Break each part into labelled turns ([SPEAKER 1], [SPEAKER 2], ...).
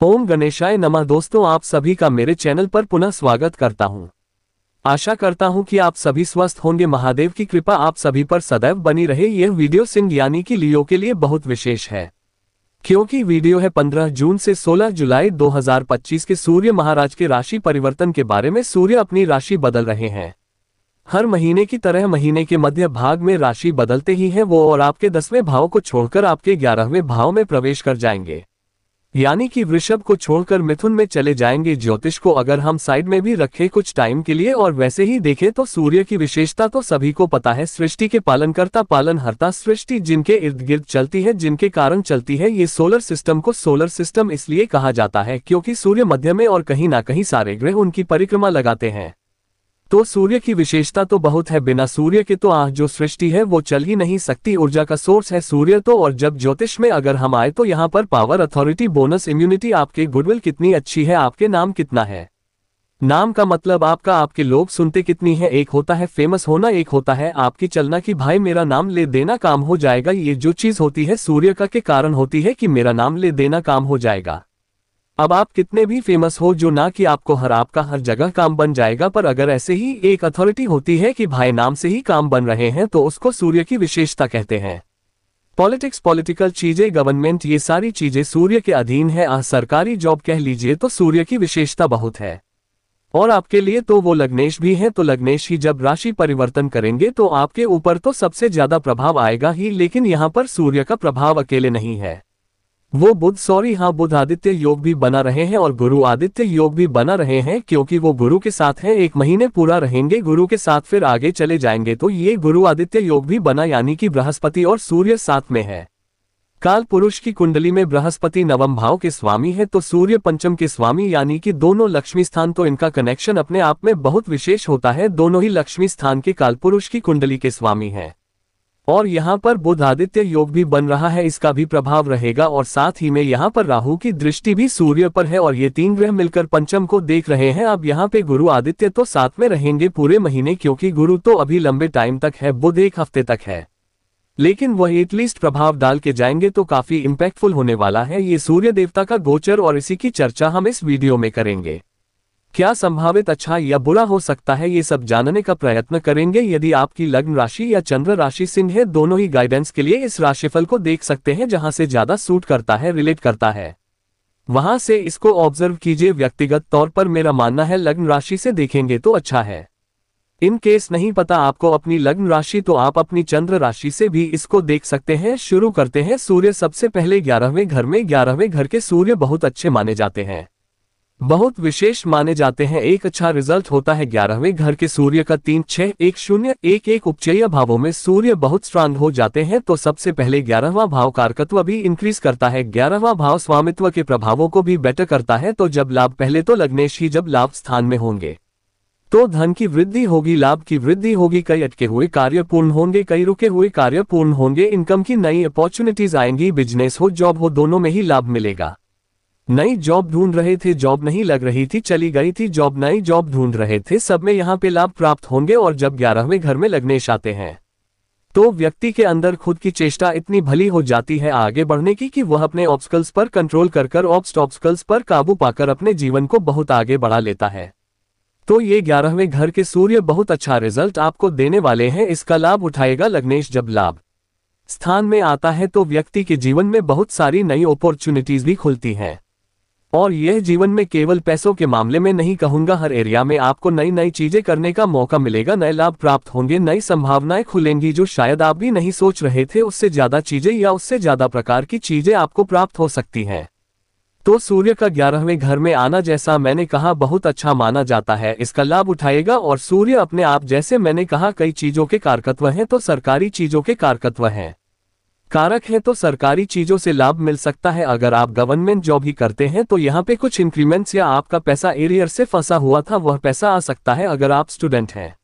[SPEAKER 1] ओम गणेशाय नमः। दोस्तों, आप सभी का मेरे चैनल पर पुनः स्वागत करता हूं। आशा करता हूं कि आप सभी स्वस्थ होंगे। महादेव की कृपा आप सभी पर सदैव बनी रहे। यह वीडियो सिंह यानी कि लियो के लिए बहुत विशेष है, क्योंकि वीडियो है 15 जून से 16 जुलाई 2025 के सूर्य महाराज के राशि परिवर्तन के बारे में। सूर्य अपनी राशि बदल रहे हैं। हर महीने की तरह महीने के मध्य भाग में राशि बदलते ही है वो, और आपके 10वें भाव को छोड़कर आपके 11वें भाव में प्रवेश कर जाएंगे, यानी कि वृषभ को छोड़कर मिथुन में चले जाएंगे। ज्योतिष को अगर हम साइड में भी रखें कुछ टाइम के लिए और वैसे ही देखें तो सूर्य की विशेषता तो सभी को पता है। सृष्टि के पालनकर्ता, पालनहर्ता, सृष्टि जिनके इर्द गिर्द चलती है, जिनके कारण चलती है। ये सोलर सिस्टम को सोलर सिस्टम इसलिए कहा जाता है क्योंकि सूर्य मध्य में और कहीं ना कहीं सारे ग्रह उनकी परिक्रमा लगाते हैं। तो सूर्य की विशेषता तो बहुत है। बिना सूर्य के तो जो सृष्टि है वो चल ही नहीं सकती। ऊर्जा का सोर्स है सूर्य तो। और जब ज्योतिष में अगर हम आए तो यहाँ पर पावर, अथॉरिटी, बोनस, इम्यूनिटी, आपके गुडविल कितनी अच्छी है, आपके नाम कितना है। नाम का मतलब आपके लोग सुनते कितनी है। एक होता है फेमस होना, एक होता है आपकी चलना कि भाई मेरा नाम ले देना काम हो जाएगा। ये जो चीज होती है सूर्य का के कारण होती है कि मेरा नाम ले देना काम हो जाएगा। अब आप कितने भी फेमस हो, जो ना कि आपका हर जगह काम बन जाएगा, पर अगर ऐसे ही एक अथॉरिटी होती है कि भाई नाम से ही काम बन रहे हैं तो उसको सूर्य की विशेषता कहते हैं। पॉलिटिक्स, पॉलिटिकल चीजें, गवर्नमेंट, ये सारी चीजें सूर्य के अधीन है। सरकारी जॉब कह लीजिए तो सूर्य की विशेषता बहुत है। और आपके लिए तो वो लग्नेश भी है। तो लग्नेश ही जब राशि परिवर्तन करेंगे तो आपके ऊपर तो सबसे ज्यादा प्रभाव आएगा ही, लेकिन यहाँ पर सूर्य का प्रभाव अकेले नहीं है। वो बुध आदित्य योग भी बना रहे हैं और गुरु आदित्य योग भी बना रहे हैं, क्योंकि वो गुरु के साथ है। 1 महीने पूरा रहेंगे गुरु के साथ, फिर आगे चले जाएंगे। तो ये गुरु आदित्य योग भी बना, यानी कि बृहस्पति और सूर्य साथ में है। काल पुरुष की कुंडली में बृहस्पति 9वें भाव के स्वामी है तो सूर्य 5म के स्वामी, यानी कि दोनों लक्ष्मी स्थान। तो इनका कनेक्शन अपने आप में बहुत विशेष होता है। दोनों ही लक्ष्मी स्थान के काल पुरुष की कुंडली के स्वामी हैं। और यहाँ पर बुध आदित्य योग भी बन रहा है, इसका भी प्रभाव रहेगा। और साथ ही में यहाँ पर राहु की दृष्टि भी सूर्य पर है और ये 3 ग्रह मिलकर 5म को देख रहे हैं। अब यहाँ पे गुरु आदित्य तो साथ में रहेंगे पूरे महीने, क्योंकि गुरु तो अभी लंबे टाइम तक है, बुध 1 हफ्ते तक है, लेकिन वह एटलीस्ट प्रभाव डाल के जाएंगे तो काफी इम्पैक्टफुल होने वाला है ये सूर्य देवता का गोचर। और इसी की चर्चा हम इस वीडियो में करेंगे। क्या संभावित अच्छा या बुरा हो सकता है, ये सब जानने का प्रयत्न करेंगे। यदि आपकी लग्न राशि या चंद्र राशि सिंह है, दोनों ही गाइडेंस के लिए इस राशिफल को देख सकते हैं। जहां से ज्यादा सूट करता है, रिलेट करता है, वहां से इसको ऑब्जर्व कीजिए। व्यक्तिगत तौर पर मेरा मानना है लग्न राशि से देखेंगे तो अच्छा है। इन केस नहीं पता आपको अपनी लग्न राशि, तो आप अपनी चंद्र राशि से भी इसको देख सकते हैं। शुरू करते हैं। सूर्य सबसे पहले 11वें घर में। 11वें घर के सूर्य बहुत अच्छे माने जाते हैं, बहुत विशेष माने जाते हैं। एक अच्छा रिजल्ट होता है 11वें घर के सूर्य का। 3, 6, 1, 0, 1, 1 उपचयी भावों में सूर्य बहुत स्ट्रांग हो जाते हैं। तो सबसे पहले 11वां भाव कारकत्व भी इंक्रीज करता है। 11वां भाव स्वामित्व के प्रभावों को भी बेटर करता है। तो जब लाभ, पहले तो लग्नेश ही जब लाभ स्थान में होंगे तो धन की वृद्धि होगी, लाभ की वृद्धि होगी। कई अटके हुए कार्य पूर्ण होंगे, कई रुके हुए कार्य पूर्ण होंगे। इनकम की नई अपॉर्चुनिटीज आएंगी। बिजनेस हो, जॉब हो, दोनों में ही लाभ मिलेगा। नई जॉब ढूंढ रहे थे, जॉब नहीं लग रही थी, चली गई थी जॉब, नई जॉब ढूंढ रहे थे, सब में यहाँ पे लाभ प्राप्त होंगे। और जब 11वें घर में लग्नेश आते हैं तो व्यक्ति के अंदर खुद की चेष्टा इतनी भली हो जाती है आगे बढ़ने की कि वह अपने ऑब्स्टकल्स पर कंट्रोल कर ऑब्स्टकल्स पर काबू पाकर अपने जीवन को बहुत आगे बढ़ा लेता है। तो ये 11वें घर के सूर्य बहुत अच्छा रिजल्ट आपको देने वाले हैं। इसका लाभ उठाएगा लग्नेश। जब लाभ स्थान में आता है तो व्यक्ति के जीवन में बहुत सारी नई अपॉर्चुनिटीज भी खुलती हैं। और यह जीवन में केवल पैसों के मामले में नहीं कहूंगा, हर एरिया में आपको नई नई चीजें करने का मौका मिलेगा। नए लाभ प्राप्त होंगे, नई संभावनाएं खुलेंगी, जो शायद आप भी नहीं सोच रहे थे। उससे ज्यादा चीजें या उससे ज्यादा प्रकार की चीजें आपको प्राप्त हो सकती हैं। तो सूर्य का 11वें घर में आना, जैसा मैंने कहा, बहुत अच्छा माना जाता है। इसका लाभ उठाएगा। और सूर्य अपने आप, जैसे मैंने कहा, कई चीजों के कारकत्व हैं तो सरकारी चीजों के कारकत्व हैं, कारक है। तो सरकारी चीजों से लाभ मिल सकता है। अगर आप गवर्नमेंट जॉब ही करते हैं तो यहाँ पे कुछ इंक्रीमेंट्स या आपका पैसा एरियर से फंसा हुआ था वह पैसा आ सकता है। अगर आप स्टूडेंट हैं,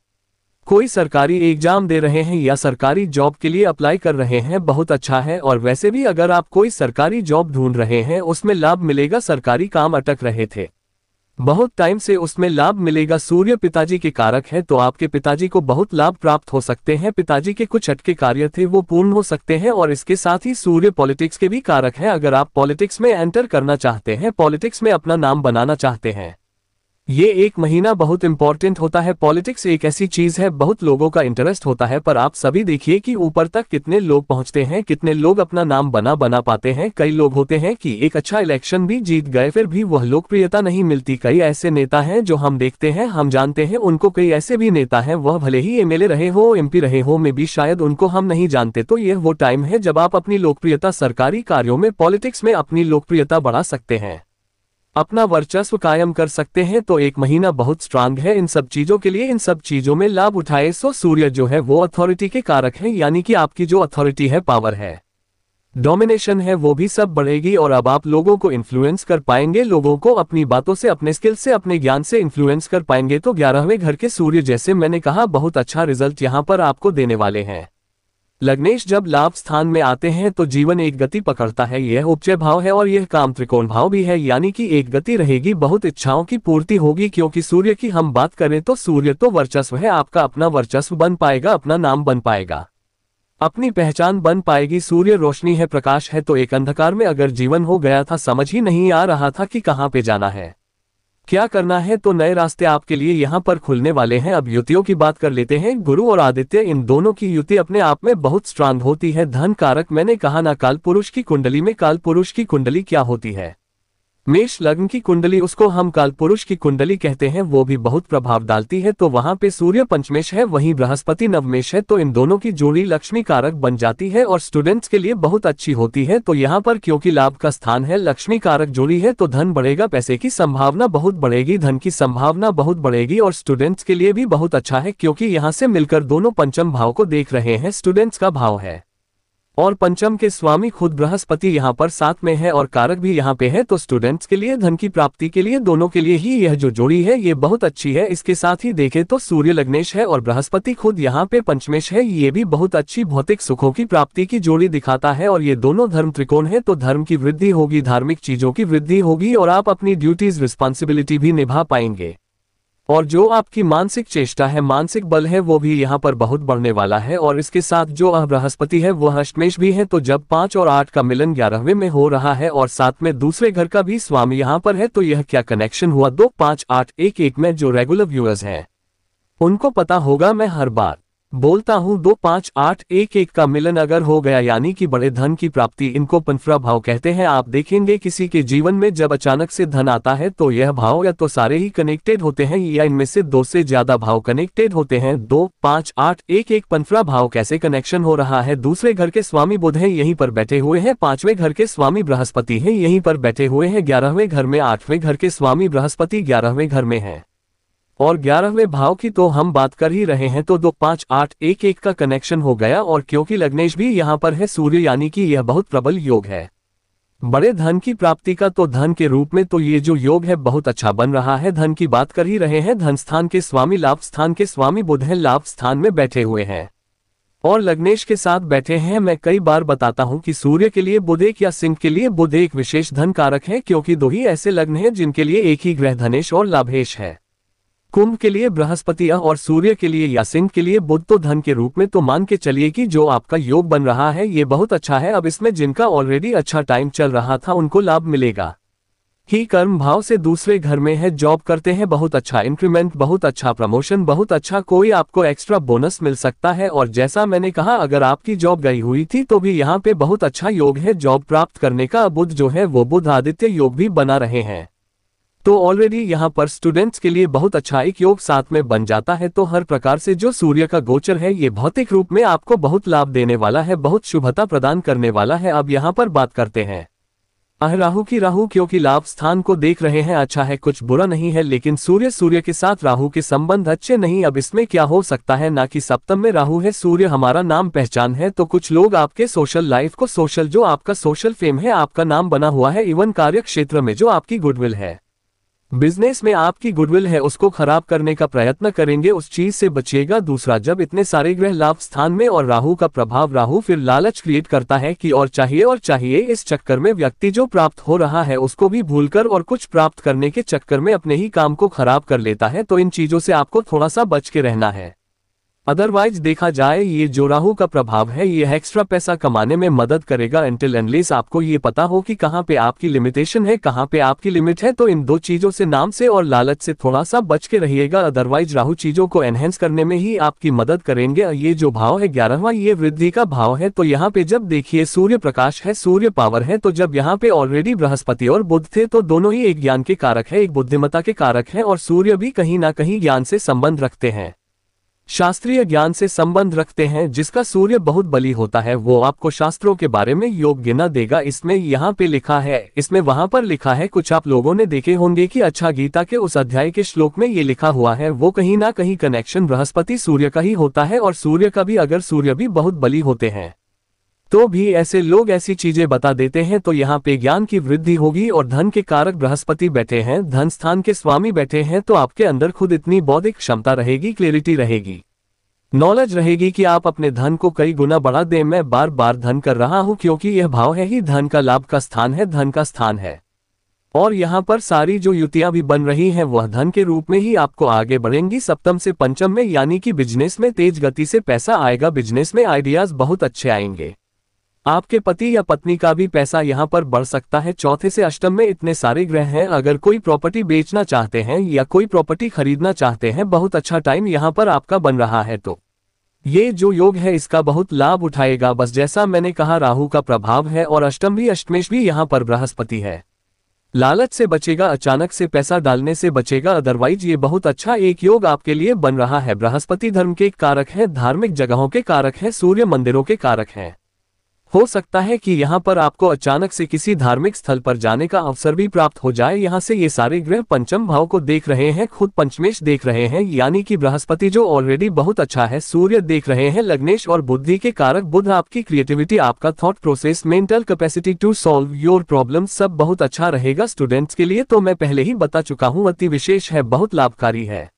[SPEAKER 1] कोई सरकारी एग्जाम दे रहे हैं या सरकारी जॉब के लिए अप्लाई कर रहे हैं, बहुत अच्छा है। और वैसे भी अगर आप कोई सरकारी जॉब ढूंढ रहे हैं, उसमें लाभ मिलेगा। सरकारी काम अटक रहे थे बहुत टाइम से उसमें लाभ मिलेगा। सूर्य पिताजी के कारक है, तो आपके पिताजी को बहुत लाभ प्राप्त हो सकते हैं। पिताजी के कुछ अटके कार्य थे वो पूर्ण हो सकते हैं। और इसके साथ ही सूर्य पॉलिटिक्स के भी कारक है। अगर आप पॉलिटिक्स में एंटर करना चाहते हैं, पॉलिटिक्स में अपना नाम बनाना चाहते हैं, ये एक महीना बहुत इंपॉर्टेंट होता है। पॉलिटिक्स एक ऐसी चीज है, बहुत लोगों का इंटरेस्ट होता है, पर आप सभी देखिए कि ऊपर तक कितने लोग पहुंचते हैं, कितने लोग अपना नाम बना पाते हैं। कई लोग होते हैं कि एक अच्छा इलेक्शन भी जीत गए, फिर भी वह लोकप्रियता नहीं मिलती। कई ऐसे नेता हैं जो हम देखते हैं, हम जानते हैं उनको। कई ऐसे भी नेता हैं, वह भले ही एमएलए रहे हो, एमपी रहे हो, में भी शायद उनको हम नहीं जानते। तो यह वो टाइम है जब आप अपनी लोकप्रियता सरकारी कार्यों में, पॉलिटिक्स में अपनी लोकप्रियता बढ़ा सकते हैं, अपना वर्चस्व कायम कर सकते हैं। तो एक महीना बहुत स्ट्रांग है इन सब चीजों के लिए। इन सब चीजों में लाभ उठाए। सो सूर्य जो है वो अथॉरिटी के कारक है, यानी कि आपकी जो अथॉरिटी है, पावर है, डोमिनेशन है, वो भी सब बढ़ेगी। और अब आप लोगों को इन्फ्लुएंस कर पाएंगे, लोगों को अपनी बातों से, अपने स्किल से, अपने ज्ञान से इन्फ्लुएंस कर पाएंगे। तो 11वें घर के सूर्य, जैसे मैंने कहा, बहुत अच्छा रिजल्ट यहां पर आपको देने वाले हैं। लग्नेश जब लाभ स्थान में आते हैं तो जीवन एक गति पकड़ता है। यह उपचय भाव है और यह काम त्रिकोण भाव भी है, यानी कि एक गति रहेगी, बहुत इच्छाओं की पूर्ति होगी। क्योंकि सूर्य की हम बात करें तो सूर्य तो वर्चस्व है, आपका अपना वर्चस्व बन पाएगा, अपना नाम बन पाएगा, अपनी पहचान बन पाएगी। सूर्य रोशनी है, प्रकाश है। तो एक अंधकार में अगर जीवन हो गया था, समझ ही नहीं आ रहा था कि कहां पे जाना है, क्या करना है, तो नए रास्ते आपके लिए यहां पर खुलने वाले हैं। अब युतियों की बात कर लेते हैं। गुरु और आदित्य, इन दोनों की युति अपने आप में बहुत स्ट्रांग होती है। धन कारक मैंने कहा ना, काल पुरुष की कुंडली में, काल पुरुष की कुंडली क्या होती है, मेष लग्न की कुंडली, उसको हम काल पुरुष की कुंडली कहते हैं, वो भी बहुत प्रभाव डालती है। तो वहां पे सूर्य पंचमेश है, वहीं बृहस्पति नवमेश है। तो इन दोनों की जोड़ी लक्ष्मी कारक बन जाती है और स्टूडेंट्स के लिए बहुत अच्छी होती है। तो यहाँ पर क्योंकि लाभ का स्थान है, लक्ष्मी कारक जोड़ी है, तो धन बढ़ेगा, पैसे की संभावना बहुत बढ़ेगी, धन की संभावना बहुत बढ़ेगी। और स्टूडेंट्स के लिए भी बहुत अच्छा है, क्योंकि यहाँ से मिलकर दोनों पंचम भाव को देख रहे हैं, स्टूडेंट्स का भाव है और पंचम के स्वामी खुद बृहस्पति यहाँ पर साथ में है और कारक भी यहाँ पे है। तो स्टूडेंट्स के लिए, धन की प्राप्ति के लिए, दोनों के लिए ही यह जो जोड़ी है ये बहुत अच्छी है। इसके साथ ही देखें तो सूर्य लग्नेश है और बृहस्पति खुद यहाँ पे पंचमेश है, ये भी बहुत अच्छी भौतिक सुखों की प्राप्ति की जोड़ी दिखाता है। और ये दोनों धर्म त्रिकोण है, तो धर्म की वृद्धि होगी, धार्मिक चीजों की वृद्धि होगी और आप अपनी ड्यूटीज, रिस्पॉन्सिबिलिटी भी निभा पाएंगे। और जो आपकी मानसिक चेष्टा है, मानसिक बल है, वो भी यहाँ पर बहुत बढ़ने वाला है। और इसके साथ जो बृहस्पति है वह अष्टमेश भी है। तो जब 5 और 8 का मिलन 11वें में हो रहा है और साथ में दूसरे घर का भी स्वामी यहाँ पर है, तो यह क्या कनेक्शन हुआ, 2 5 8 1 1 में। जो रेगुलर व्यूअर्स हैं उनको पता होगा, मैं हर बार बोलता हूं 2 5 8 1 1 का मिलन अगर हो गया, यानी कि बड़े धन की प्राप्ति, इनको पंचरा भाव कहते हैं। आप देखेंगे किसी के जीवन में जब अचानक से धन आता है तो यह भाव या तो सारे ही कनेक्टेड होते हैं या इनमें से 2 से ज्यादा भाव कनेक्टेड होते हैं। 2 5 8 1 1 पंचरा भाव कैसे कनेक्शन हो रहा है, दूसरे घर के स्वामी बुध है, यहीं पर बैठे हुए हैं। 5वें घर के स्वामी बृहस्पति है, यहीं पर बैठे हुए हैं। 11वें घर में 8वें घर के स्वामी बृहस्पति 11वें घर में है और 11वें भाव की तो हम बात कर ही रहे हैं। तो 2 5 8 1 1 का कनेक्शन हो गया। और क्योंकि लग्नेश भी यहाँ पर है सूर्य, यानी कि यह बहुत प्रबल योग है बड़े धन की प्राप्ति का। तो धन के रूप में तो ये जो योग है बहुत अच्छा बन रहा है। धन की बात कर ही रहे हैं, धन स्थान के स्वामी, लाभ स्थान के स्वामी बुध है, लाभ स्थान में बैठे हुए हैं और लग्नेश के साथ बैठे हैं। मैं कई बार बताता हूं कि सूर्य के लिए बुध एक, या सिंह के लिए बुध एक विशेष धन कारक है, क्योंकि 2 ही ऐसे लग्न हैं जिनके लिए एक ही ग्रह धनेश और लाभेश है। कुंभ के लिए बृहस्पति और सूर्य के लिए या सिंह के लिए बुध। तो धन के रूप में तो मान के चलिए कि जो आपका योग बन रहा है ये बहुत अच्छा है। अब इसमें जिनका ऑलरेडी अच्छा टाइम चल रहा था उनको लाभ मिलेगा ही। कर्म भाव से दूसरे घर में है, जॉब करते हैं, बहुत अच्छा इंक्रीमेंट, बहुत अच्छा प्रमोशन, बहुत अच्छा कोई आपको एक्स्ट्रा बोनस मिल सकता है। और जैसा मैंने कहा, अगर आपकी जॉब गई हुई थी तो भी यहाँ पे बहुत अच्छा योग है जॉब प्राप्त करने का। बुध जो है वो बुध आदित्य योग भी बना रहे हैं, तो ऑलरेडी यहाँ पर स्टूडेंट्स के लिए बहुत अच्छा एक योग साथ में बन जाता है। तो हर प्रकार से जो सूर्य का गोचर है ये भौतिक रूप में आपको बहुत लाभ देने वाला है, बहुत शुभता प्रदान करने वाला है। अब यहाँ पर बात करते हैं राहु की। राहु क्योंकि लाभ स्थान को देख रहे हैं, अच्छा है, कुछ बुरा नहीं है, लेकिन सूर्य के साथ राहु के संबंध अच्छे नहीं। अब इसमें क्या हो सकता है, ना कि सप्तम में राहु है, सूर्य हमारा नाम पहचान है। तो कुछ लोग आपके सोशल लाइफ को, सोशल जो आपका सोशल फेम है, आपका नाम बना हुआ है, इवन कार्य क्षेत्र में जो आपकी गुडविल है, बिजनेस में आपकी गुडविल है उसको खराब करने का प्रयत्न करेंगे, उस चीज से बचिएगा। दूसरा, जब इतने सारे ग्रह लाभ स्थान में और राहु का प्रभाव, राहु फिर लालच क्रिएट करता है कि और चाहिए, इस चक्कर में व्यक्ति जो प्राप्त हो रहा है उसको भी भूलकर और कुछ प्राप्त करने के चक्कर में अपने ही काम को खराब कर लेता है। तो इन चीजों से आपको थोड़ा सा बच के रहना है। अदरवाइज देखा जाए ये जो राहु का प्रभाव है ये एक्स्ट्रा पैसा कमाने में मदद करेगा अनटिल अनलेस आपको ये पता हो कि कहाँ पे आपकी लिमिटेशन है, कहाँ पे आपकी लिमिट है। तो इन दो चीजों से, नाम से और लालच से थोड़ा सा बच के रहिएगा। अदरवाइज राहु चीजों को एनहेंस करने में ही आपकी मदद करेंगे। ये जो भाव है 11वां, ये वृद्धि का भाव है। तो यहाँ पे जब देखिए सूर्य प्रकाश है, सूर्य पावर है, तो जब यहाँ पे ऑलरेडी बृहस्पति और बुध थे तो दोनों ही एक ज्ञान के कारक है, एक बुद्धिमत्ता के कारक है, और सूर्य भी कहीं ना कहीं ज्ञान से संबंध रखते हैं, शास्त्रीय ज्ञान से संबंध रखते हैं। जिसका सूर्य बहुत बली होता है वो आपको शास्त्रों के बारे में योग्य न देगा। इसमें यहाँ पे लिखा है, इसमें वहां पर लिखा है, कुछ आप लोगों ने देखे होंगे कि अच्छा गीता के उस अध्याय के श्लोक में ये लिखा हुआ है, वो कहीं ना कहीं कनेक्शन बृहस्पति सूर्य का ही होता है। और सूर्य का भी, अगर सूर्य भी बहुत बली होते हैं तो भी ऐसे लोग ऐसी चीजें बता देते हैं। तो यहाँ पे ज्ञान की वृद्धि होगी और धन के कारक बृहस्पति बैठे हैं, धन स्थान के स्वामी बैठे हैं, तो आपके अंदर खुद इतनी बौद्धिक क्षमता रहेगी, क्लैरिटी रहेगी, नॉलेज रहेगी कि आप अपने धन को कई गुना बढ़ा दें। मैं बार बार धन कर रहा हूं क्योंकि यह भाव है ही धन का, लाभ का स्थान है, धन का स्थान है। और यहाँ पर सारी जो युतियां भी बन रही हैं वह धन के रूप में ही आपको आगे बढ़ेंगी, सप्तम से पंचम में, यानी कि बिजनेस में तेज गति से पैसा आएगा, बिजनेस में आइडियाज बहुत अच्छे आएंगे। आपके पति या पत्नी का भी पैसा यहाँ पर बढ़ सकता है। चौथे से अष्टम में इतने सारे ग्रह हैं, अगर कोई प्रॉपर्टी बेचना चाहते हैं या कोई प्रॉपर्टी खरीदना चाहते हैं, बहुत अच्छा टाइम यहाँ पर आपका बन रहा है। तो ये जो योग है इसका बहुत लाभ उठाएगा। बस जैसा मैंने कहा, राहु का प्रभाव है और अष्टम भी, अष्टमेश भी यहाँ पर बृहस्पति है। लालच से बचेगा, अचानक से पैसा डालने से बचेगा। अदरवाइज ये बहुत अच्छा एक योग आपके लिए बन रहा है। बृहस्पति धर्म के कारक है, धार्मिक जगहों के कारक है, सूर्य मंदिरों के कारक है। हो सकता है कि यहाँ पर आपको अचानक से किसी धार्मिक स्थल पर जाने का अवसर भी प्राप्त हो जाए। यहाँ से ये सारे ग्रह पंचम भाव को देख रहे हैं, खुद पंचमेश देख रहे हैं, यानी कि बृहस्पति जो ऑलरेडी बहुत अच्छा है, सूर्य देख रहे हैं, लग्नेश और बुद्धि के कारक बुध आपकी क्रिएटिविटी, आपका thought process, mental capacity to solve your problem सब बहुत अच्छा रहेगा स्टूडेंट्स के लिए। तो मैं पहले ही बता चुका हूँ, अति विशेष है, बहुत लाभकारी है,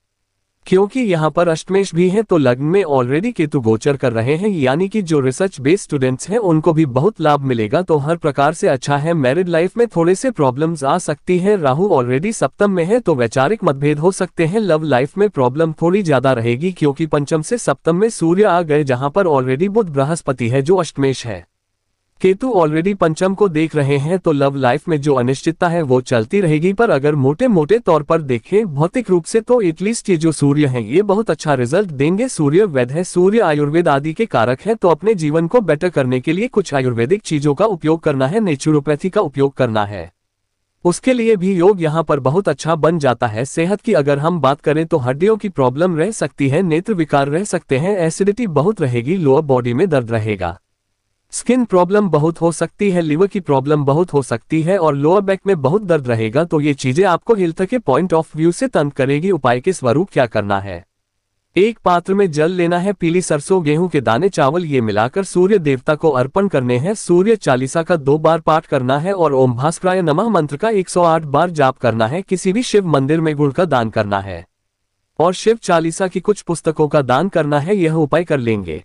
[SPEAKER 1] क्योंकि यहाँ पर अष्टमेश भी है, तो लग्न में ऑलरेडी केतु गोचर कर रहे हैं, यानी कि जो रिसर्च बेस्ड स्टूडेंट्स हैं उनको भी बहुत लाभ मिलेगा। तो हर प्रकार से अच्छा है। मैरिड लाइफ में थोड़े से प्रॉब्लम्स आ सकती है, राहु ऑलरेडी सप्तम में है तो वैचारिक मतभेद हो सकते हैं। लव लाइफ में प्रॉब्लम थोड़ी ज्यादा रहेगी क्योंकि पंचम से सप्तम में सूर्य आ गए, जहां पर ऑलरेडी बुध बृहस्पति है जो अष्टमेश है, केतु ऑलरेडी पंचम को देख रहे हैं। तो लव लाइफ में जो अनिश्चितता है वो चलती रहेगी, पर अगर मोटे मोटे तौर पर देखें भौतिक रूप से तो एटलीस्ट ये जो सूर्य है ये बहुत अच्छा रिजल्ट देंगे। सूर्य वैद्य है, सूर्य आयुर्वेद आदि के कारक है, तो अपने जीवन को बेटर करने के लिए कुछ आयुर्वेदिक चीजों का उपयोग करना है, नेचुरोपैथी का उपयोग करना है, उसके लिए भी योग यहाँ पर बहुत अच्छा बन जाता है। सेहत की अगर हम बात करें तो हड्डियों की प्रॉब्लम रह सकती है, नेत्र विकार रह सकते हैं, एसिडिटी बहुत रहेगी, लोअर बॉडी में दर्द रहेगा, स्किन प्रॉब्लम बहुत हो सकती है, लिवर की प्रॉब्लम बहुत हो सकती है और लोअर बैक में बहुत दर्द रहेगा। तो ये चीजें आपको हेल्थ के पॉइंट ऑफ व्यू से तंग करेगी। उपाय के स्वरूप क्या करना है, एक पात्र में जल लेना है, पीली सरसों, गेहूं के दाने, चावल ये मिलाकर सूर्य देवता को अर्पण करने हैं। सूर्य चालीसा का 2 बार पाठ करना है और ओम भास्कराय नमः मंत्र का 108 बार जाप करना है। किसी भी शिव मंदिर में गुड़ का दान करना है और शिव चालीसा की कुछ पुस्तकों का दान करना है। यह उपाय कर लेंगे,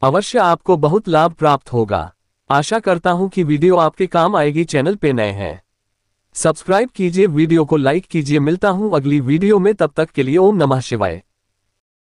[SPEAKER 1] अवश्य आपको बहुत लाभ प्राप्त होगा। आशा करता हूं कि वीडियो आपके काम आएगी। चैनल पे नए हैं सब्सक्राइब कीजिए, वीडियो को लाइक कीजिए। मिलता हूं अगली वीडियो में, तब तक के लिए ओम नमः शिवाय।